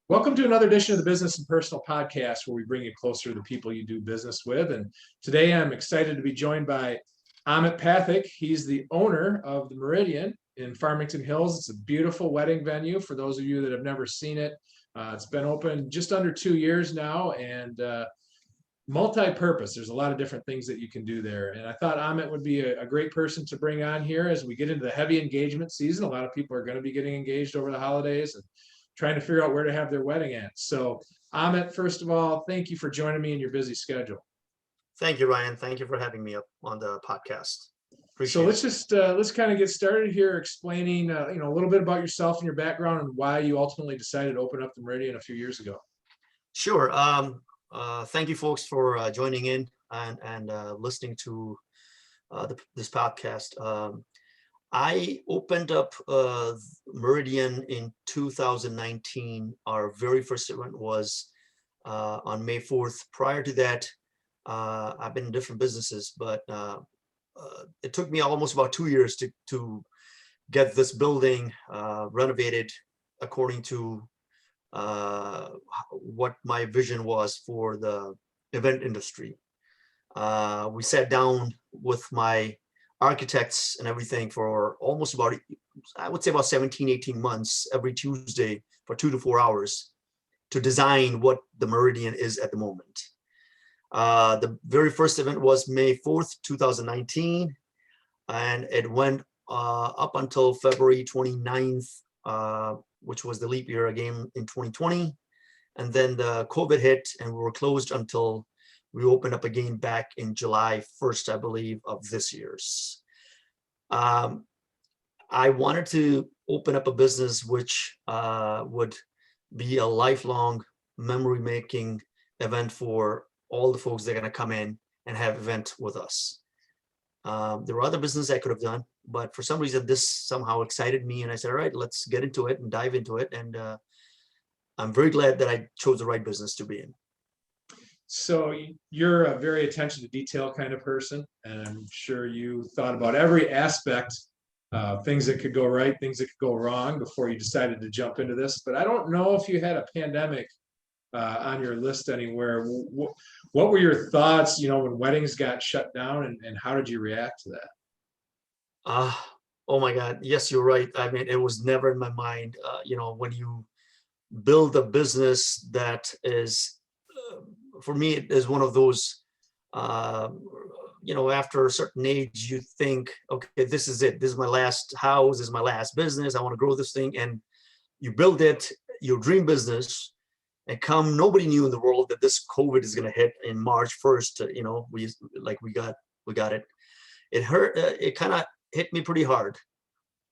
Welcome to another edition of the Business and Personal Podcast, where we bring you closer to the people you do business with. And today I'm excited to be joined by Amit Pathak. He's the owner of the Meridian in Farmington Hills. It's a beautiful wedding venue for those of you that have never seen it. It's been open just under 2 years now and multi-purpose. There's a lot of different things that you can do there. And I thought Amit would be a great person to bring on here as we get into the heavy engagement season. A lot of people are going to be getting engaged over the holidays and trying to figure out where to have their wedding at. So Amit, first of all, thank you for joining me in your busy schedule. Thank you, Ryan. Thank you for having me up on the podcast. So let's kind of get started here explaining a little bit about yourself and your background and why you ultimately decided to open up the Meridian a few years ago. Sure. Thank you folks for joining in and listening to this podcast. I opened up Meridian in 2019. Our very first event was on May 4th. Prior to that, I've been in different businesses, but it took me almost about 2 years to get this building renovated according to what my vision was for the event industry. We sat down with my architects and everything for almost about, I would say about 17, 18 months every Tuesday for 2 to 4 hours to design what the Meridian is at the moment. The very first event was May 4th, 2019, and it went up until February 29th, which was the leap year again in 2020. And then the COVID hit and we were closed until we opened up again back in July 1st, I believe, of this year's. I wanted to open up a business which would be a lifelong memory-making event for all the folks that are going to come in and have event with us. There were other businesses I could have done, but for some reason this somehow excited me, and I said, all right, let's get into it and dive into it. And I'm very glad that I chose the right business to be in. So you're a very attention to detail kind of person, and I'm sure you thought about every aspect, things that could go right, things that could go wrong before you decided to jump into this. But I don't know if you had a pandemic on your list anywhere. What were your thoughts, when weddings got shut down, and how did you react to that? Oh my God. Yes, you're right. I mean, it was never in my mind. When you build a business that is, for me, it is one of those, after a certain age, you think, okay, this is it. This is my last house. This is my last business. I want to grow this thing. And you build it, your dream business, and nobody knew in the world that this COVID is going to hit in March 1st. We got it. It hurt. It kind of hit me pretty hard.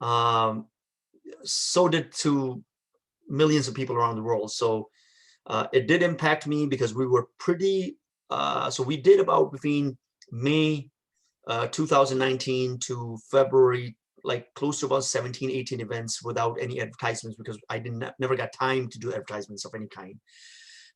So did to millions of people around the world. So it did impact me because we were pretty, so we did about between May 2019 to February, like close to about 17, 18 events without any advertisements because I never got time to do advertisements of any kind.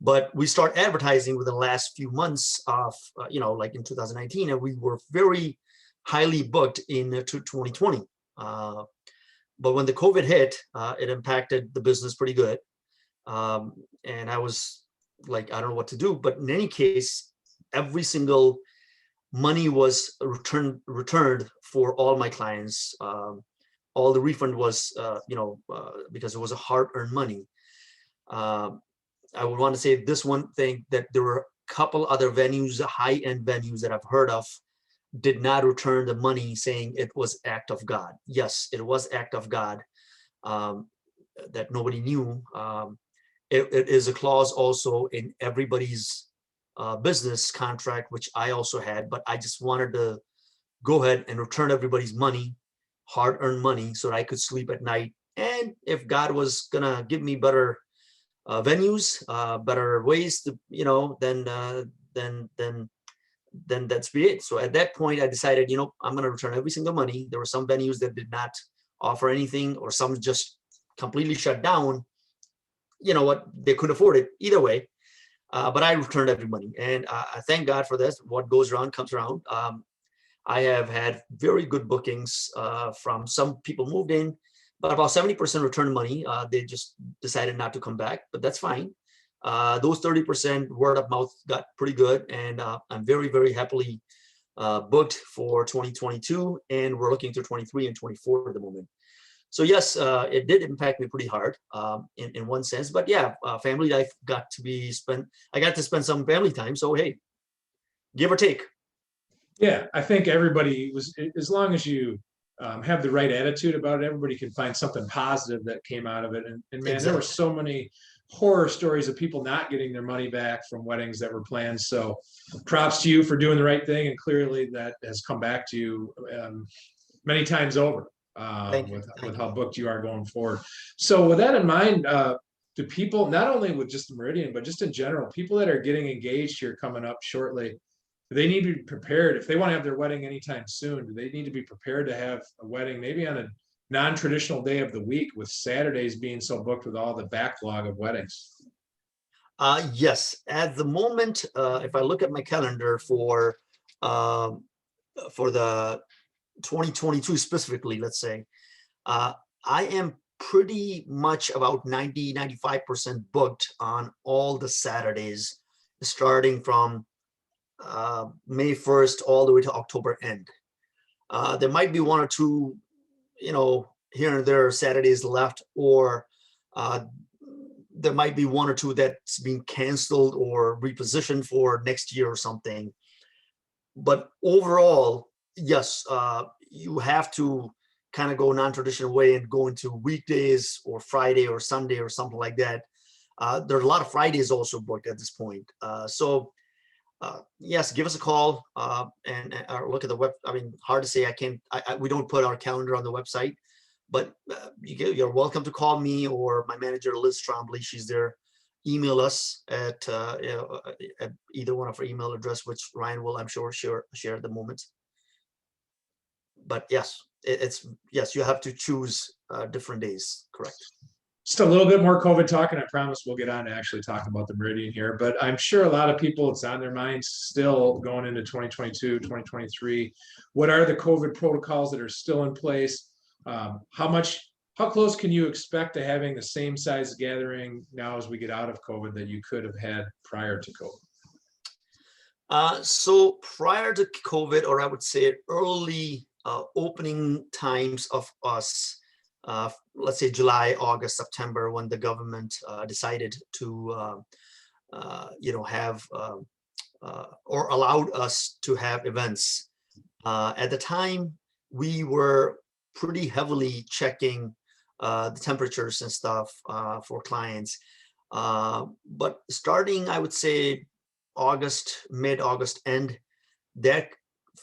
But we start advertising within the last few months of, like in 2019, and we were very highly booked in 2020. But when the COVID hit, it impacted the business pretty good. And I was like, I don't know what to do. But in any case, every single money was returned for all my clients. All the refund was, because it was a hard-earned money. I would want to say this one thing, that there were a couple other venues, high-end venues that I've heard of, did not return the money, saying it was act of God. Yes, it was act of God that nobody knew. It is a clause also in everybody's business contract, which I also had, but I just wanted to go ahead and return everybody's money, hard-earned money, so that I could sleep at night. And if God was gonna give me better venues, better ways to, then that's be it. So at that point, I decided, I'm gonna return every single money. There were some venues that did not offer anything, or some just completely shut down. You know what, they couldn't afford it either way. But I returned every money, and I thank God for this. What goes around comes around. I have had very good bookings from some people moved in, but about 70% returned money. They just decided not to come back, but that's fine. Those 30% word of mouth got pretty good, and I'm very, very happily booked for 2022, and we're looking to 23 and 24 at the moment. So yes, it did impact me pretty hard in one sense, but yeah, family life got to be spent. I got to spend some family time. So hey, give or take. Yeah, I think everybody was, as long as you have the right attitude about it, everybody can find something positive that came out of it. And man, there were Exactly. so many horror stories of people not getting their money back from weddings that were planned. So props to you for doing the right thing. And clearly that has come back to you many times over Thank you. with Thank you. how booked you are going forward. So with that in mind, do people, not only with just the Meridian, but just in general, people that are getting engaged here coming up shortly, they need to be prepared if they want to have their wedding anytime soon. Do they need to be prepared to have a wedding maybe on a non-traditional day of the week, with Saturdays being so booked with all the backlog of weddings? Yes, at the moment, if I look at my calendar um, for the 2022 specifically, let's say, uh, I am pretty much about 95% booked on all the Saturdays, starting from May 1st all the way to October end. There might be one or two, here and there Saturdays left, or uh, there might be one or two that's being canceled or repositioned for next year or something. But overall, yes, you have to kind of go non-traditional way and go into weekdays or Friday or Sunday or something like that. There's a lot of Fridays also booked at this point. Yes, give us a call and or look at the web. I mean, hard to say. We don't put our calendar on the website, but you're welcome to call me or my manager, Liz Trombley. She's there. Email us at either one of our email address, which Ryan will, I'm sure, share at the moment. But yes, yes, you have to choose different days. Correct. Just a little bit more COVID talk, and I promise we'll get on to actually talking about the Meridian here. But I'm sure a lot of people, it's on their minds still going into 2022, 2023. What are the COVID protocols that are still in place? How close can you expect to having the same size gathering now as we get out of COVID that you could have had prior to COVID? So prior to COVID, or I would say early opening times of us, let's say July, August, September, when the government decided to, have or allowed us to have events. At the time, we were pretty heavily checking the temperatures and stuff for clients. But starting, I would say, mid-August end, that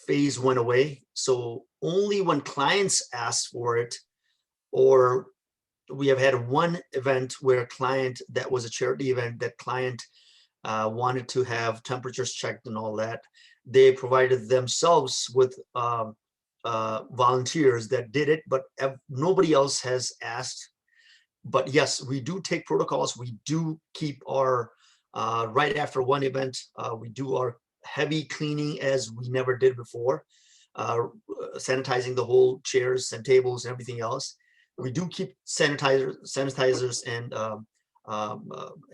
phase went away. So only when clients asked for it, or we have had one event where a client, that was a charity event, that client wanted to have temperatures checked and all that. They provided themselves with volunteers that did it, but nobody else has asked. But yes, we do take protocols. We do keep our, right after one event, we do our heavy cleaning as we never did before, sanitizing the whole chairs and tables and everything else. We do keep sanitizers and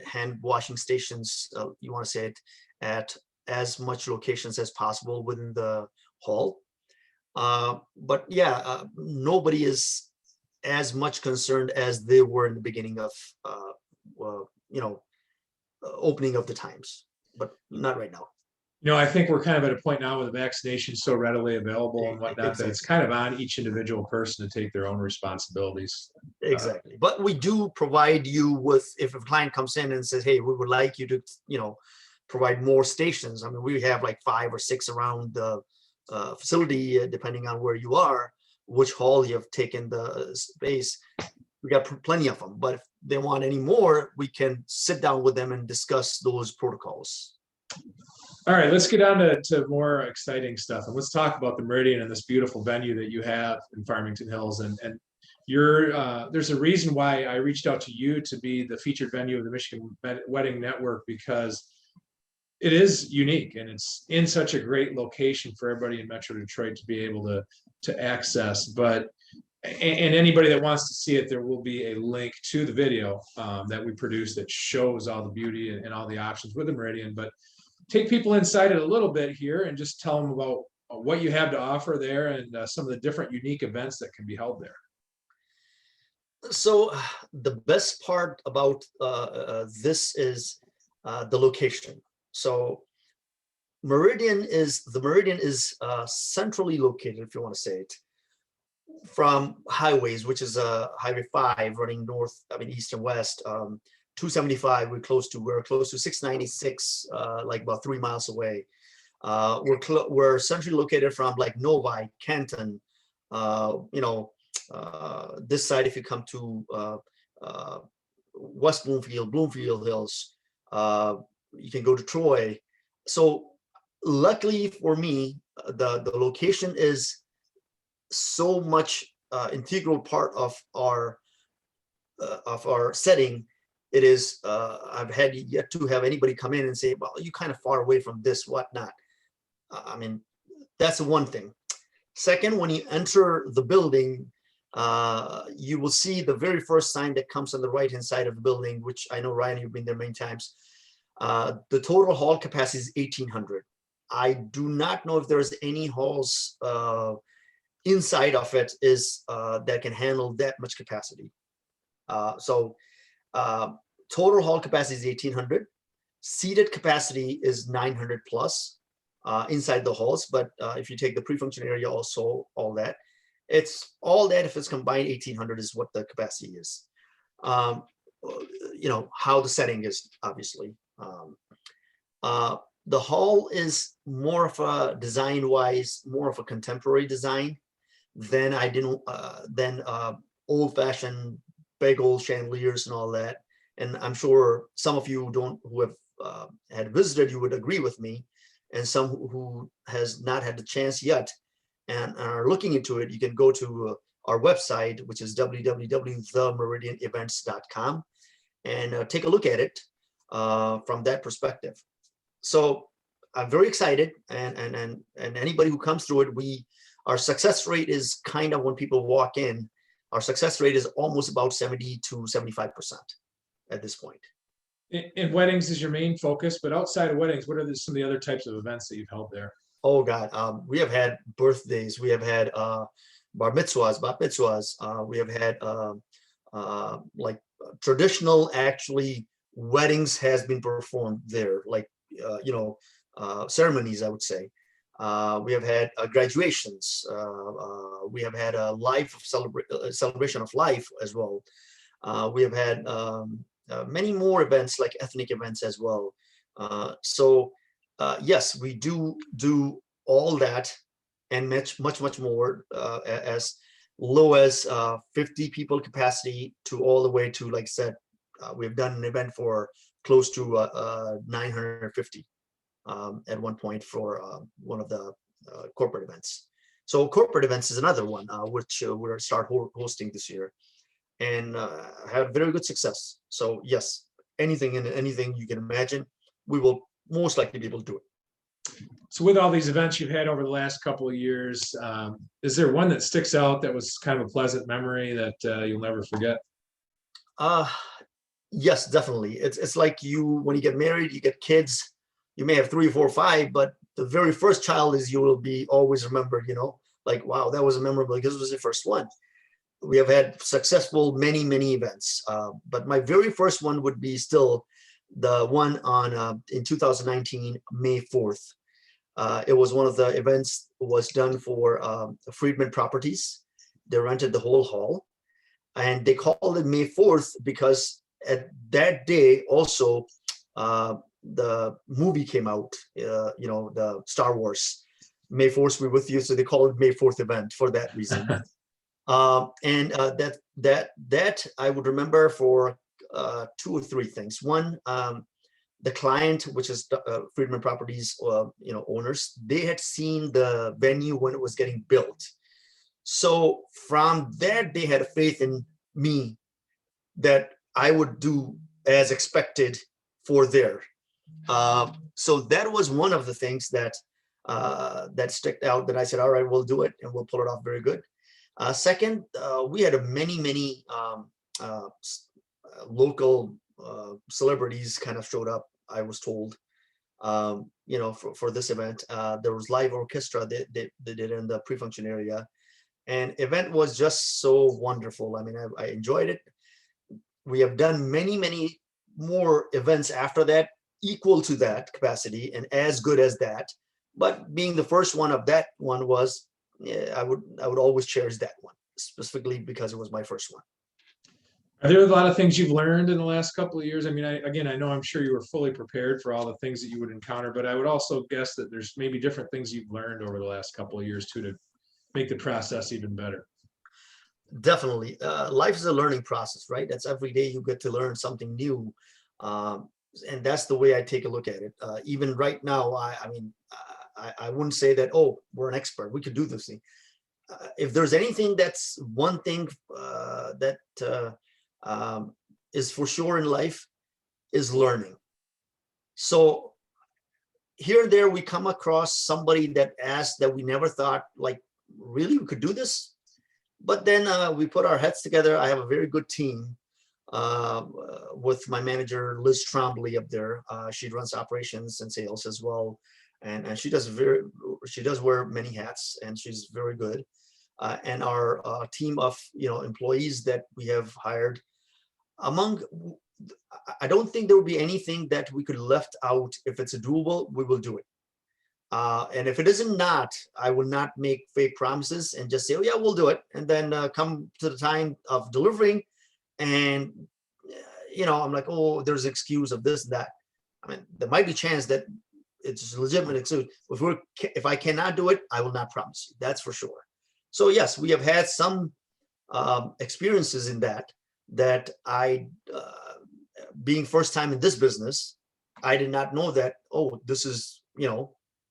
hand washing stations, you want to say it, at as much locations as possible within the hall. But yeah, nobody is as much concerned as they were in the beginning of, opening of the times, but not right now. I think we're kind of at a point now with the vaccination so readily available and whatnot that it's Exactly. kind of on each individual person to take their own responsibilities. Exactly. But we do provide you with, if a client comes in and says, hey, we would like you to, provide more stations. I mean, we have like 5 or 6 around the facility, depending on where you are, which hall you have taken the space. We got plenty of them. But if they want any more, we can sit down with them and discuss those protocols. All right, let's get on to more exciting stuff, and let's talk about the Meridian and this beautiful venue that you have in Farmington Hills. And there's a reason why I reached out to you to be the featured venue of the Michigan Wedding Network, because it is unique and it's in such a great location for everybody in Metro Detroit to be able to access. But and anybody that wants to see it, there will be a link to the video that we produced that shows all the beauty and all the options with the Meridian. But take people inside it a little bit here and just tell them about what you have to offer there and some of the different unique events that can be held there. So the best part about this is the location. So the Meridian is centrally located, if you want to say it, from highways, which is Highway 5 running north, east and west. 275, we're close to 696, like about 3 miles away. We're centrally located from like Novi, Canton, this side, if you come to West Bloomfield Hills, you can go to Troy. So luckily for me, the location is so much integral part of our setting. It is, I've had yet to have anybody come in and say, well, you're kind of far away from this, whatnot. That's the one thing. Second, when you enter the building, you will see the very first sign that comes on the right-hand side of the building, which I know, Ryan, you've been there many times. The total hall capacity is 1,800. I do not know if there's any halls inside of it that can handle that much capacity. Total hall capacity is 1,800. Seated capacity is 900 plus inside the halls. But if you take the pre-function area, also all that, it's all that. If it's combined, 1,800 is what the capacity is. How the setting is, obviously. The hall is more of a design-wise, more of a contemporary design than old-fashioned big old chandeliers and all that. And I'm sure some of you who have had visited, you would agree with me, and some who has not had the chance yet and are looking into it, you can go to our website, which is www.themeridianevents.com, and take a look at it from that perspective. So I'm very excited, and anybody who comes through it, our success rate is kind of, when people walk in, our success rate is almost about 70 to 75% at this point. And weddings is your main focus, but outside of weddings, what are some of the other types of events that you've held there? Oh God, we have had birthdays, we have had bar mitzvahs, we have had like traditional, actually, weddings has been performed there, like ceremonies, I would say. We have had graduations. We have had a celebration of life as well. We have had many more events, like ethnic events as well. Yes, we do all that and much more, as low as 50 people capacity to all the way to, like I said, we've done an event for close to 950 at one point for one of the corporate events. So corporate events is another one, which we're going to start hosting this year, and had very good success. So yes, anything you can imagine, we will most likely be able to do it. So with all these events you've had over the last couple of years, is there one that sticks out that was kind of a pleasant memory that you'll never forget? Yes, definitely. It's like when you get married, you get kids, you may have 3, 4, 5, but the very first child you will be always remembered, like, wow, that was memorable because it was the first one. We have had successful many events, but my very first one would be still the one in 2019, May 4th. It was one of the events was done for Friedman Properties. They rented the whole hall, and they called it May 4th because at that day also the movie came out, the Star Wars, May 4th be with you. So they call it May 4th event for that reason. That I would remember for 2 or 3 things. One, the client, which is Friedman Properties, owners, they had seen the venue when it was getting built. So from that, they had a faith in me that I would do as expected for there. So that was one of the things that stuck out, that I said, all right, we'll do it and we'll pull it off very good. Second, we had many local celebrities kind of showed up, I was told, for this event. There was live orchestra they did in the pre-function area, and event was just so wonderful. I mean, I enjoyed it. We have done many more events after that, equal to that capacity and as good as that. But being the first one of that one was, yeah, I would always cherish that one, specifically because it was my first one. Are there a lot of things you've learned in the last couple of years? I mean, I know I'm sure you were fully prepared for all the things that you would encounter, but I would also guess that there's maybe different things you've learned over the last couple of years too to make the process even better. Definitely. Life is a learning process, right? That's every day you get to learn something new. Um, and that's the way I take a look at it. Even right now, I wouldn't say that, oh, we're an expert, we could do this thing. If there's anything that's one thing that is for sure in life, is learning. So here and there, we come across somebody that asked that we never thought, like, really, we could do this? But then we put our heads together. I have a very good team with my manager, Liz Trombley, up there. She runs operations and sales as well. And she does wear many hats, and she's very good. And our team of employees that we have hired, I don't think there will be anything that we could left out. If it's doable, we will do it. And if it isn't not, I will not make fake promises and just say, oh yeah, we'll do it. And then come to the time of delivering, and I'm like, oh, there's an excuse of this, that. I mean, there might be a chance that it's a legitimate excuse. If I cannot do it, I will not promise you. That's for sure. So yes, we have had some experiences in that I, being first time in this business, I did not know that, oh, this is,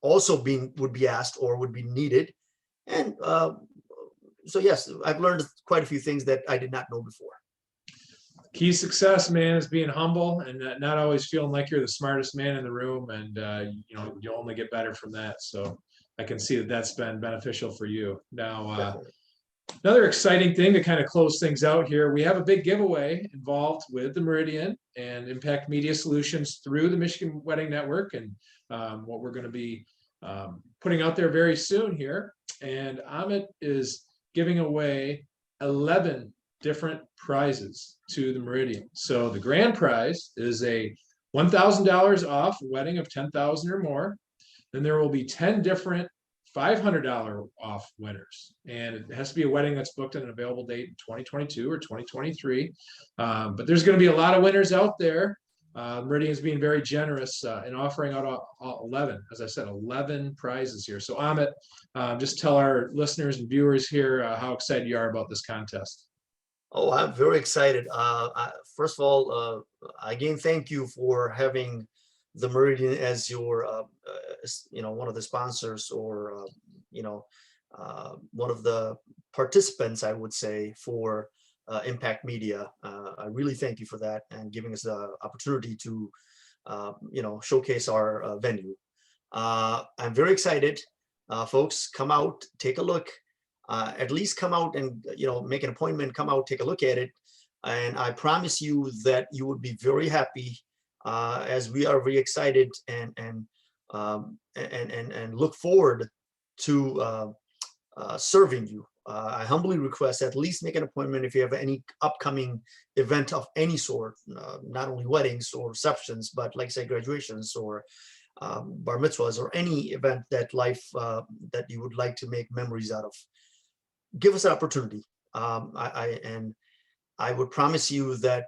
also would be asked or would be needed. And so yes, I've learned quite a few things that I did not know before. Key success, man, is being humble and not always feeling like you're the smartest man in the room. And you'll only get better from that. So I can see that that's been beneficial for you. Now, another exciting thing to kind of close things out here, we have a big giveaway involved with the Meridian and Impact Media Solutions through the Michigan Wedding Network, and what we're going to be putting out there very soon here. And Amit is giving away 11 different prizes to the Meridian. So the grand prize is a $1,000 off wedding of 10,000 or more. Then there will be 10 different $500 off winners, and it has to be a wedding that's booked on an available date in 2022 or 2023. But there's going to be a lot of winners out there. Meridian's being very generous in offering out 11, as I said, 11 prizes here. So Amit, just tell our listeners and viewers here how excited you are about this contest. Oh, I'm very excited. First of all, again, thank you for having the Meridian as your, one of the sponsors, or, one of the participants, I would say, for Impact Media. I really thank you for that and giving us the opportunity to, showcase our venue. I'm very excited. Folks, come out, take a look. At least come out and make an appointment. Come out, take a look at it, and I promise you that you would be very happy. As we are very excited and look forward to serving you. I humbly request at least make an appointment if you have any upcoming event of any sort, not only weddings or receptions, but like I say, graduations or bar mitzvahs, or any event that that you would like to make memories out of. Give us an opportunity. I would promise you that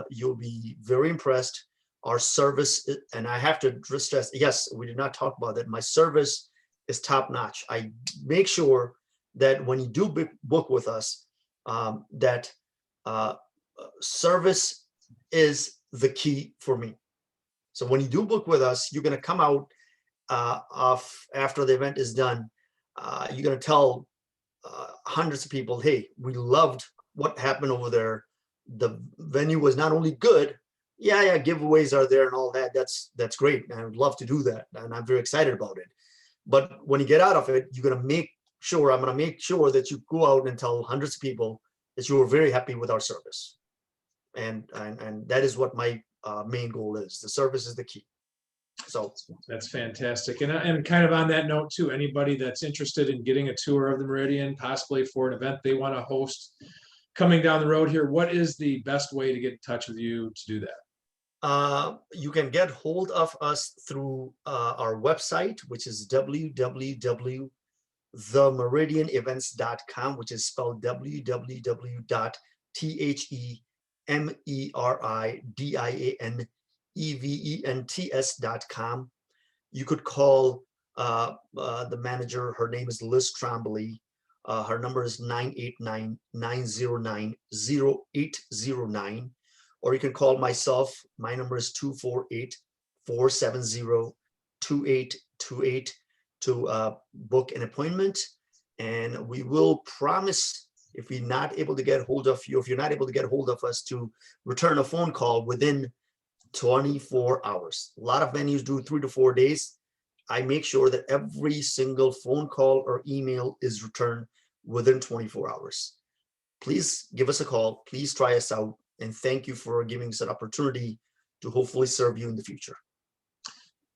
you'll be very impressed. Our service, and I have to stress, yes, we did not talk about that. My service is top notch. I make sure that when you do book with us, that service is the key for me. So when you do book with us, you're going to come out after the event is done. You're going to tell hundreds of people, hey, we loved what happened over there. The venue was not only good, yeah, giveaways are there and all that. That's great. And I would love to do that. And I'm very excited about it. But when you get out of it, you're going to make sure, I'm going to make sure that you go out and tell hundreds of people that you are very happy with our service. And that is what my main goal is. The service is the key. So that's fantastic. And kind of on that note too, anybody that's interested in getting a tour of the Meridian, possibly for an event they want to host coming down the road here, what is the best way to get in touch with you to do that? You can get hold of us through our website, which is www.themeridianevents.com, which is spelled www.themeridianevents.com. You could call the manager. Her name is Liz Trombley. Her number is 989-909-0809. Or you can call myself. My number is 248-470-2828 to book an appointment. And we will promise, if we're not able to get hold of you, if you're not able to get hold of us, to return a phone call within 24 hours. A lot of venues do 3 to 4 days. I make sure that every single phone call or email is returned within 24 hours. Please give us a call. Please try us out. And thank you for giving us an opportunity to hopefully serve you in the future.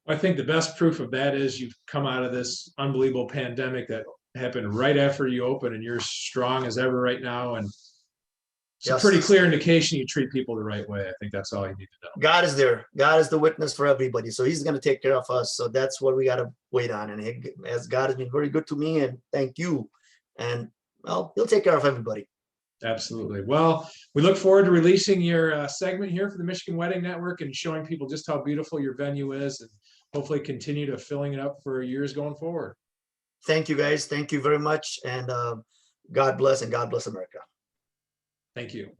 I think the best proof of that is you've come out of this unbelievable pandemic that happened right after you opened, and you're strong as ever right now. And it's a pretty clear indication you treat people the right way. I think that's all you need to know. God is there. God is the witness for everybody. So he's going to take care of us. So that's what we got to wait on. And as God has been very good to me, and thank you. And well, he'll take care of everybody. Absolutely. Well, we look forward to releasing your segment here for the Michigan Wedding Network and showing people just how beautiful your venue is, and hopefully continue to filling it up for years going forward. Thank you, guys. Thank you very much. And God bless, and God bless America. Thank you.